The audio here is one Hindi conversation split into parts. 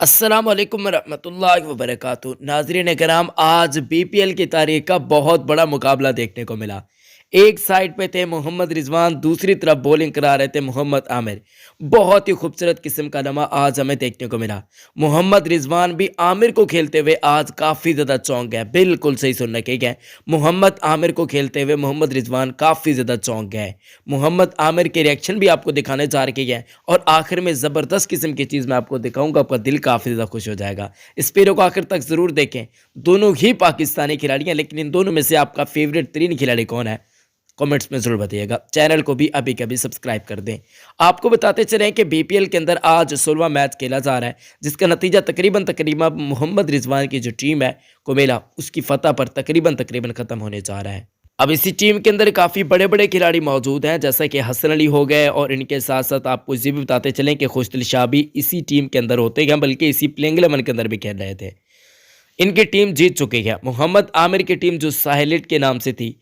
अस्सलाम वालेकुम रहमतुल्लाहि व बरकातुहू। नाज़रीन कराम, आज बीपीएल की तारीख का बहुत बड़ा मुकाबला देखने को मिला। एक साइड पे थे मोहम्मद रिजवान, दूसरी तरफ बॉलिंग करा रहे थे मोहम्मद आमिर। बहुत ही खूबसूरत किस्म का नमा आज हमें देखने को मिला। मोहम्मद रिजवान भी आमिर को खेलते हुए आज काफ़ी ज़्यादा चौंक गए। बिल्कुल सही सुन रखे गए, मोहम्मद आमिर को खेलते हुए मोहम्मद रिजवान काफ़ी ज़्यादा चौंक गए। मोहम्मद आमिर के रिएक्शन भी आपको दिखाने जा रखे गए और आखिर में ज़बरदस्त किस्म की चीज़ मैं आपको दिखाऊंगा, आपका दिल काफ़ी ज़्यादा खुश हो जाएगा। इस वीडियो को आखिर तक ज़रूर देखें। दोनों ही पाकिस्तानी खिलाड़ी हैं, लेकिन इन दोनों में से आपका फेवरेट तरीन खिलाड़ी कौन है, कमेंट्स में ज़रूर बताइएगा। चैनल को भी अभी कभी सब्सक्राइब कर दें। आपको बताते चलें कि बीपीएल के अंदर आज 16वां मैच खेला जा रहा है, जिसका नतीजा तकरीबन मोहम्मद रिजवान की जो टीम है कुमेला, उसकी फतह पर तकरीबन ख़त्म होने जा रहा है। अब इसी टीम के अंदर काफ़ी बड़े बड़े खिलाड़ी मौजूद हैं, जैसा कि हसन अली हो गए, और इनके साथ साथ आपको ये भी बताते चलें कि खुशदिल शाह भी इसी टीम के अंदर होते हैं, बल्कि इसी प्लेइंग 11 के अंदर भी खेल रहे थे। इनकी टीम जीत चुकी है। मोहम्मद आमिर की टीम जो साहिलिट के नाम से थी,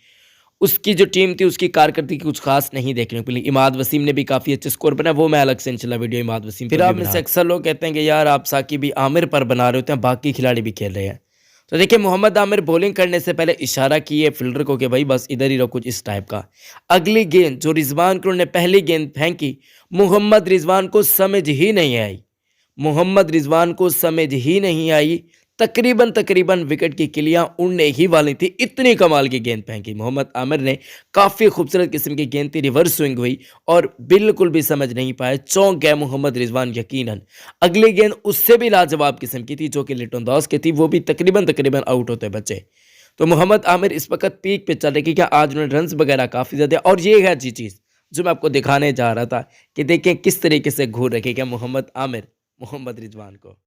उसकी जो टीम थी उसकी कारकर्दगी कुछ खास नहीं देखने को मिली। इमाद वसीम ने भी काफ़ी अच्छे स्कोर बनाया, वो मैं अलग से इंशाल्लाह वीडियो इमाद वसीम फिर आप में से अक्सर लोग कहते हैं कि यार आप साकिब भी आमिर पर बना रहे होते हैं, बाकी खिलाड़ी भी खेल रहे हैं। तो देखिए, मोहम्मद आमिर बॉलिंग करने से पहले इशारा किए फील्डर को कि भाई बस इधर ही रहो, कुछ इस टाइप का। अगली गेंद जो रिजवान को ने पहली गेंद फेंकी, मोहम्मद रिजवान को समझ ही नहीं आई। मोहम्मद रिजवान को समझ ही नहीं आई। तकरीबन विकेट की किलियां उड़ने ही वाली थी, इतनी कमाल की गेंद फेंकी मोहम्मद आमिर ने। काफ़ी खूबसूरत किस्म की गेंद थी, रिवर्स स्विंग हुई और बिल्कुल भी समझ नहीं पाए, चौंक गए मोहम्मद रिजवान यकीनन। अगली गेंद उससे भी लाजवाब किस्म की थी, जो कि लिटन दास की थी, वो भी तकरीबन आउट होते बचे। तो मोहम्मद आमिर इस वक्त पीक पे चल रहे, क्या आज उन्होंने रन वगैरह काफ़ी ज़्यादा। और ये है जी चीज़ जो मैं आपको दिखाने जा रहा था कि देखें किस तरीके से घूर रखेगा मोहम्मद आमिर मोहम्मद रिजवान को।